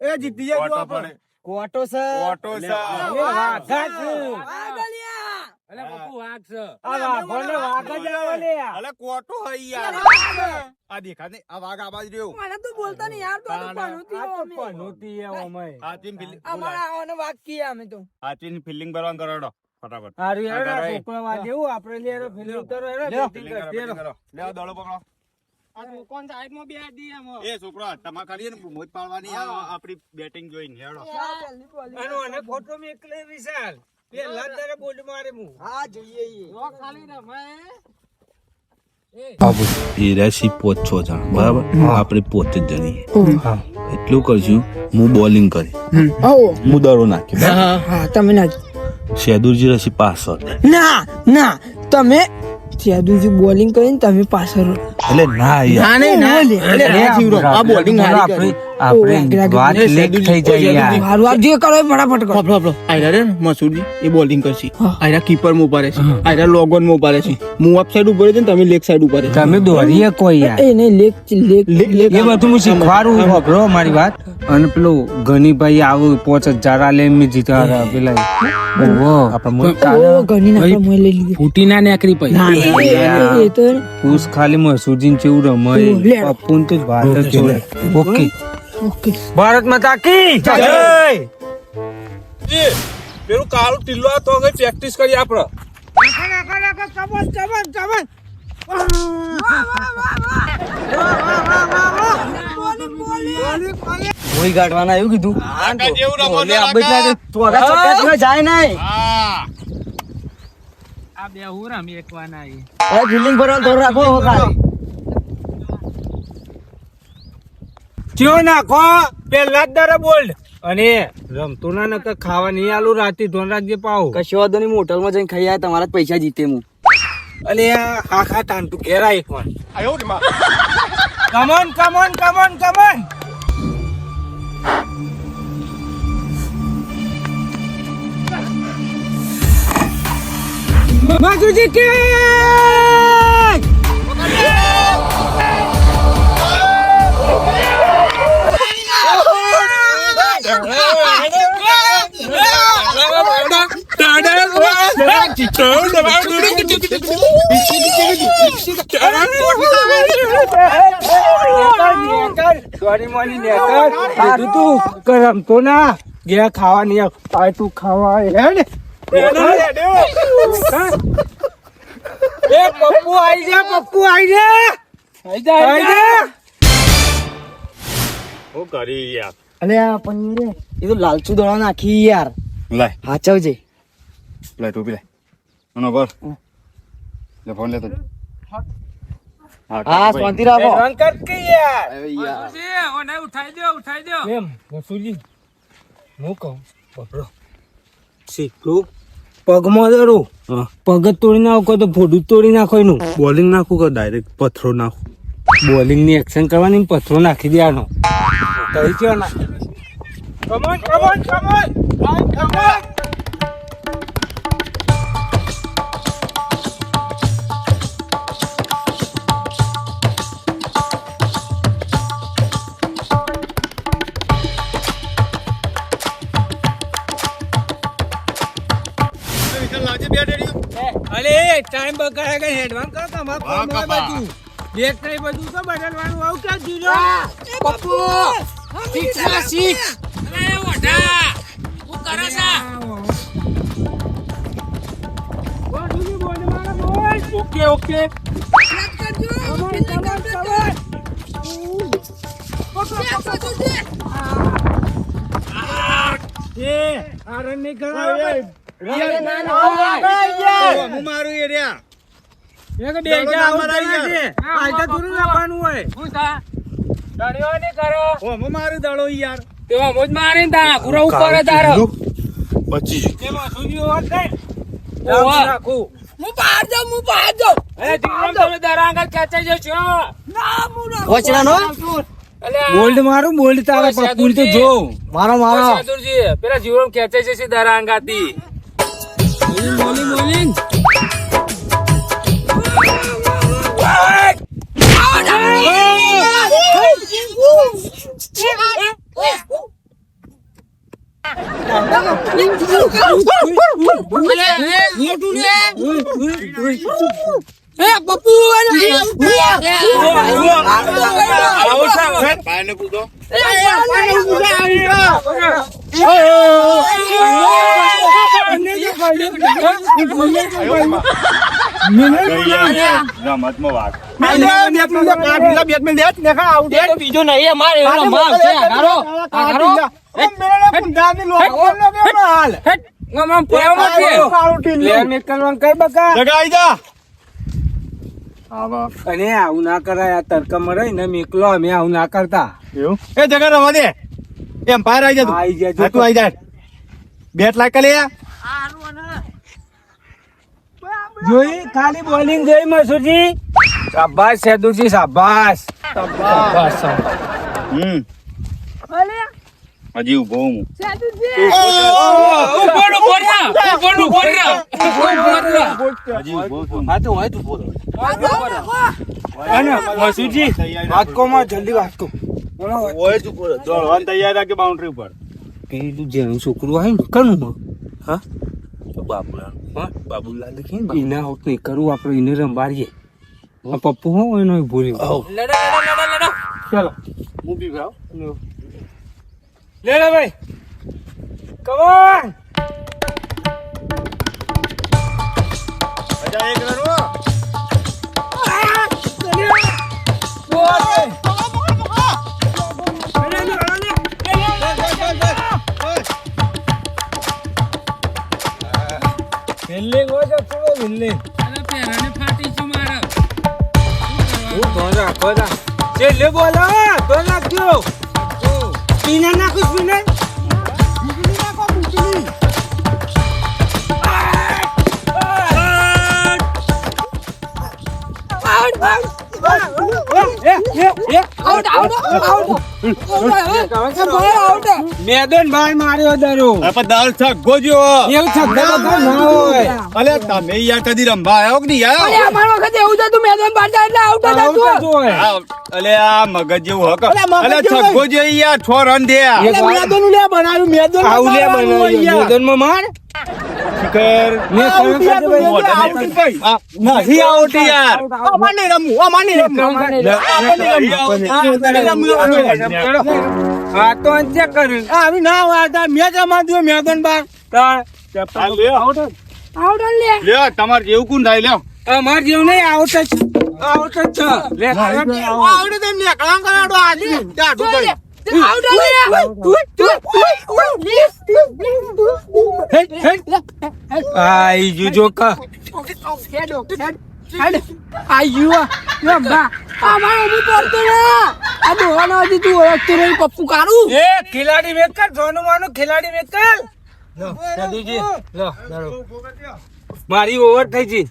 એ જીતી જાય તું આપણે કોટો છે અલે બાપુ વાઘ છે આ વાઘોને વાઘ જ આવે લે અલે કોટો હઈ યાર આ દેખા ને આ વાઘ આવાજ રહ્યો મને તો બોલતા નહીં યાર તો પનોતી હે ઓમે આ ટીમ ફિલિંગ અમારા આને વાઘ કીયા અમે તો આ ટીમ ફિલિંગ કરવાનું કરોડો ફટાફટ આરી હેડો છોકરો વાગે એવું આપણે લેરો ફિલિંગ ઉતરો હેડો બેટિંગ કરતી લે દોડો પકડો આ કોણ સાઈડ માં બે દી એમ એ છોકરો તમાર ખાલી ને મોજ પાડવાની આપણી બેટિંગ જોઈને હેડો અને ફોટો મે એકલે વિશાલ પેલા તારે બોલ મારે હું હા જોઈએ રો ખાલી ને મે બાબુ એ રેસી 5-6 જણ બરાબર આપણે પોતે જ જણીએ એટલું કરશું હું બોલિંગ કરી હું દડો નાખ્યો હા તમે ના શેદુરજી રસી પાછળ ના તમે ત્યાદુજી બોલિંગ કરીને તમે પાછળ એટલે ના યાર આ બોલિંગ આપણે વાત લેક થઈ જાય યાર મારું જે કરો એ ફટાફટ કરો આયરા રે મસૂરજી એ બોલિંગ કરશે આયરા કીપર માં ઉભા રહેશે આયરા લોગોન માં ઉભા રહેશે હું અપ સાઈડ ઉભો રહે ને તમે લેગ સાઈડ ઉભા રહે તમે દોરીએ કોઈ યાર એ નહીં લેક એ બધું હું શીખવાડું ખબરો મારી વાત અને પેલું ગનીભાઈ આવું 5000 આલે એમ જીતા પેલા ઓહો ઓ ગની ના મેં લઈ લીધી ફૂટી ના નેકરી પઈ એ તો પૂછ ખાલી મસૂરજીન ચેવું રમાય પપ્પુન તો વાત જ છોડે ઓકે ઓકે ભારત માતા કી જય પેલું કાળું ટીલ્લો તો ગઈ પ્રેક્ટિસ કરી આપણે કોઈ ગાડવાના એવું કીધું જાય નહીં આ બે હુરામ એકવાના ફિલ્ડિંગ ભરવાનું થોડું રાખો ચિયો નાખો પેલા જ દરે બોલ અને રમતો ના નકર ખાવા નહીં આલુ રાતી ધોન રાખજે પાવ કશો વાંધો નહીં હોટલ માં જઈને ખાઈ આવ્યા તમારા પૈસા જીતે હું અલે હા ખા તાંટુ ઘેરા એક વાર કમોન કમોન કમોન કમોન માગુજી કે રમતો ના ગયા ખાવા નહીં તું ખાવા હેડ પપ્પુ આઈ જા હું કરી યાર અલે આ પનીર એ તો લાલચુ દોડા નાખી યાર લાય હાચવજે લાય ટોપી લાય મનો કર લે ફોન લે તો હા શાંતિ રાખો રંગ કર કે યાર યાર ઓને ઉઠાઈ દો એમ મસુજી હું કહું પકડો શીખલું પગમાં દરું પગ તોડી નાખો તો ફોડું તોડી નાખો એનું બોલિંગ નાખું કે ડાયરેક્ટ પથ્થરો નાખું બોલિંગ ની એક્શન કરવાની પથ્થરો નાખી દેવાનો કઈ છે ના કમોન કમોન કમોન કમોન અરે ટાઈમ બગાડે કે હેડવાન કરો તમારા ફોન બાજુ બેક નહીં બધું તો બદલવાનું આવું ક્યાં જીરો પપ્પુ શીખ અરે ઓઢા હું કરે છે બોલ મારા બોલ ઓકે ઓકે એ આરન નહીં કરાવે હું મારું એરિયા એક ડેજા આવતા છે આ તો દૂર રાખવાનું હોય હું તા દળ્યો ને કરો ઓ હું મારું દડો યાર તે મોજ મારીને તા પૂરા ઉપર તારો બચી તેમાં સુજીઓ વાત કઈ રાખું હું બહાર જાઉં એ દીકરામ તમે દરાંગા ખેંચાઈ જશો ના મુરો વચરાનો બોલ્ડ મારું બોલ્ડ તારા પપ્પુ તો જો મારો સાદુરજી પેલા જીવન ખેંચાઈ જશે દરાંગાથી બોલિંગ રમતમાં વાઘ બીજો નહીં અમારે એનો માલ છે આગારો જગાઈ જા અને આવું ના કરાય આ તડકા મરે ને મેકલો અમે આવું ના કરતા એવું એ જગા રવા દે એમ બહાર આવી જા તું. આઈ જા હા, તું આવી જા બેટ લાગ લે જોઈ ખાલી બોલિંગ જોઈ મસુજી શાબાશ સેદુજી શાબાશ હજી ઉભો હું હજી ઉભો છું મસુજી વાતકો માં જલ્દી વાતકો ઓય જ ઉભો રહે. દોડવાની તૈયાર રાખે બાઉન્ડ્રી ઉપર પેલું જેનું છોકરું આવે ને કનું હા બાબુલાલ એના હોત નહીં કરવું આપણે એને રંબાડીએ આ પપ્પુ હો એનો ભૂલી ચલો હું બી ભાવ લે લે ભાઈ કમોન અજા એક રન હો. બિલ્ડિંગ હોય તો થોડો બિલ્ડિંગ હું ધોન રાખો તા છેલ્લે બોલો ધોન રાખજો પીને નાખું પીને મેદન ભાઈ માર્યો દરો અરે પણ દાલ છગ્ગો જો એવું છગ્ગા તો ના હોય અલે તમે યાર કદી રમવા આવ્યો કે નહીં આવ્યો? આઉટ જ હોય આ, અલે આ મગજ જેવું હક અલે છગ્ગો જે યાર 6 રન દે આઉલે બનાવ્યો મેદનમાં માર શિખર મેં નથી આઉટ યાર હા તો અંતે કર્યું આવી ના વાતા મેં જમા દો મેદન બાર લ્યો તમારે જેવું કોણ થાય લ્યો અમાર જેવું નહીં આઉટ જ છે લે આઈ જુજો કા એ ખિલાડી મેક કર જોનું માનું ખિલાડી મેક કર મારી ઓવર થઈ ગઈ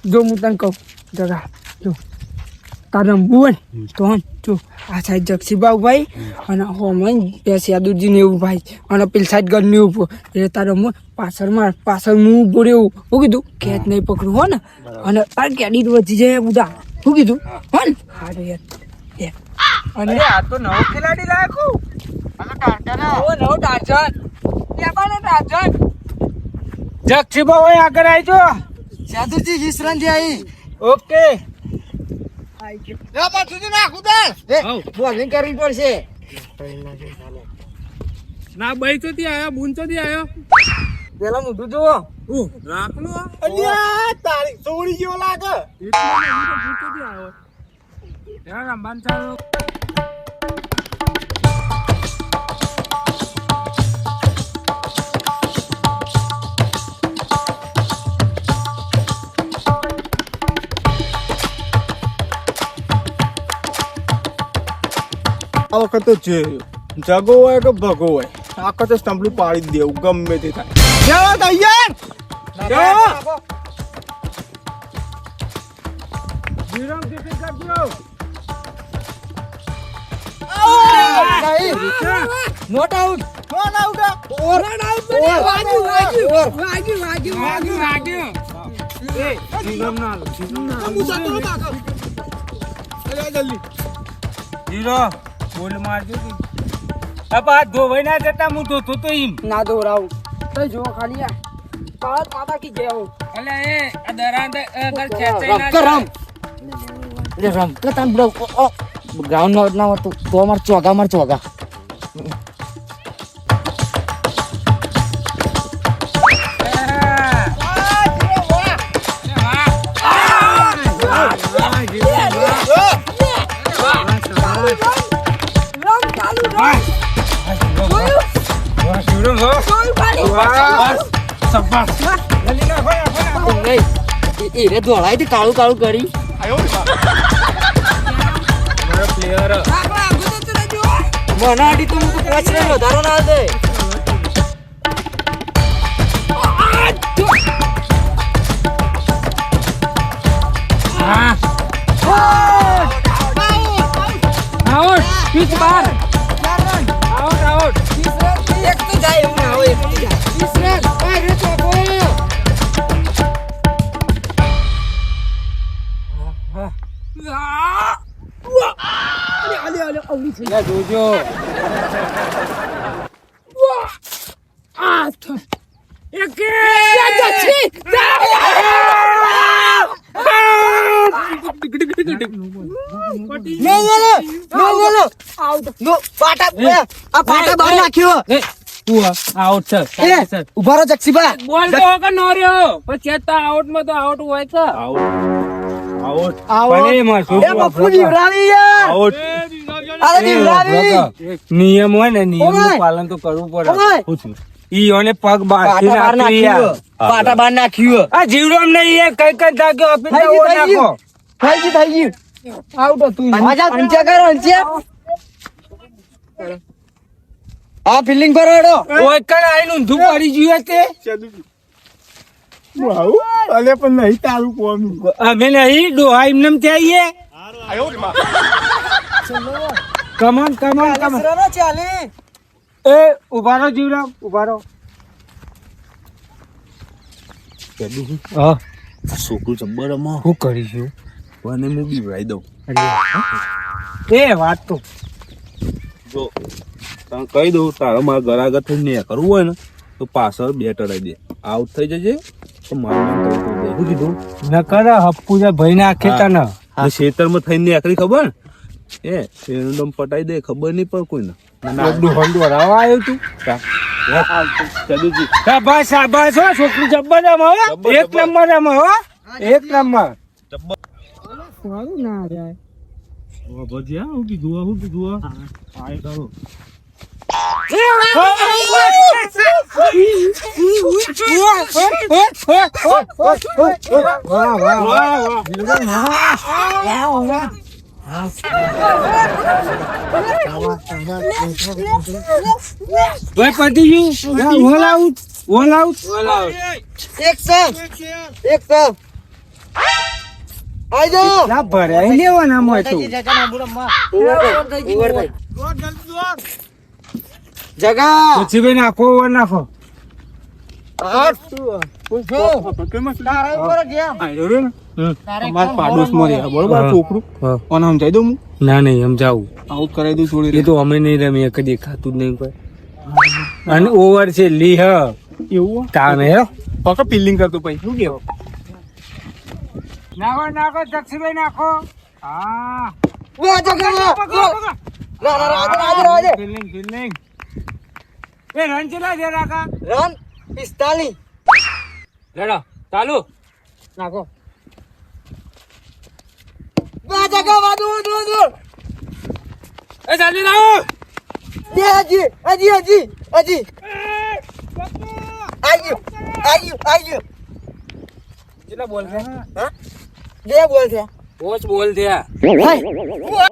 જો હું તને કહું જગા જો તારે રમવું હોય તો જો આ સાઈડ જગસીબાઉભાઈ અને હોમન પેસ યાદુજી ને એવું ભાઈ અને પેલી સાઈડ ગન ને ઉભો એટલે તારે રમવું પાછળ હું ઉભો રહ્યું શું કીધું કેચ નહીં પકડું હો ને અને તારે કેડિટ વધી જાય બધા શું કીધું હો ને અને આ તો નવો ખેલાડી લાયકો નવો ટાર્જન જગસીબાઉભાઈ આગળ આવજો જાદુજી 20 રન જે આવી ઓકે બોલિંગ કરવી પડશે ના ભાઈ તો ત્યાં આયો બુન તો ત્યાં આયો પેલા મોઢું જુઓ રાખલો તારી ચોરી જેવો લાગે રમવાનું ચાલુ આ વખત તો જગો હોય કે ભગો હોય આ વખતે સ્ટમ્પલી પાડી જ દેવું ગમે તે થાય તૈયાર વિરમ ટિકિટ કરજો નોટ આઉટ કોણ આઉટ ઓવર આઉટ વાગ્યું એ જીગમ ના લો, જીગમ ના લો. જીરો બોલ મારજો તું. આ પાછ ધોવાઈ ના જતા હું ધોતો તો ઈમ. ના દોરાવું તો જો ખાલી આ પાર પાટા કી ગયો એટલે એ આ દરાંત અગર ખેંચાઈ ના રમ રે રમ કે તન બ્રો ગ્રાઉન્ડ નો ના હતો તો માર ચોગા એ દોડાય તે કાળું કાળું કરી પ્લેયર મનાડી તો હું તો પોચ ને વધારો ના દે હા આઉટ પીચ બાર આઉટ એક તો જાય એવું ના હોય એક તો જાય લે જોજો આઉટ સર ઉભા રહો જક્ષીબા બોલ તો કે નો રહ્યો પછી તો આઉટ માં તો આઉટ હોય તો આઉટ ભલે એમાં શું એ બપ્પુ જીવરાવી યાર આઉટ અરે જીવરાવી નિયમ હોય ને નિયમનું ઓય. પાલન તો કરવું પડે ઓય. ઈ ઓને પગ બાંધી પાટા બાર નાખી યાર. નાખ્યું પાટા બાર નાખ્યું આ જીવડો ને એ કઈ કઈ જાગ્યો આપી થઈ દેવો ગયું, નાખો થઈ ગયું આઉટ હતું અંચે કરો અંચે આ ફિલ્ડિંગ પર હેડો ઓય કણ આઈને ઊંધું પડી ગયું તે અલે પણ નહીં તારું કોનું અમે નહીં ડોહા એમને થઈએ કમન ચાલે એ ઉભા રહો જીવરામ ઉભા રહો હા છોકરું જબ્બર રમો શું કરીશું અને હું બીવડાઈ દઉં એ વાત તો જો તને કહી દઉં તારે મારા ઘર આગળ થઈને કરવું હોય ને તો પાછળ બે ટળાઈ દે આઉટ થઈ જજે તો મારું નામ તરત દે શું કીધું નકર હપ્પુજા ભાઈ નાખે તને ખેતરમાં થઈને આખરી ખબર એ એનું દમ પટાઈ દે ખબર નહીં પર કોઈને હંડો રાવા આવ્યો તું ચલુજી શાબાશ શાબાશ હો છોકરી જબ્બર રમે હો એક નંબર રમે હો એક નંબર ભજીયા હું કીધું ભાઈ પતી ગયું ઓલ આઉટ એક સમ આઈ જાઓ ના ભરાય લેવાના મોય તું જગા પછી ભાઈ નાખો ઓવર નાખો અમાર પાડોશ માં રહ્યા બરોબર છોકરું અને સમજાઈ દઉં હું ના નહીં સમજાવું આઉટ કરાવી દઉં છોડી એ તો અમે નહીં રમીએ કદી ખાતું જ નહીં કોઈ અને ઓવર છે લીહ એવું કામ હે પકડ ફિલ્ડિંગ કરતો પછી શું કેવું નાખો જક્ષીભાઈ નાખો હા ફિલ્ડિંગ એ રન ચલા છે રાકા રન 45 લડો ચાલુ નાખો જગા વાદુ દૂર એ જલ્દી લાવો હજી આઈ કેટલા બોલ છે બે બોલ છે પોચ બોલ થયા હાય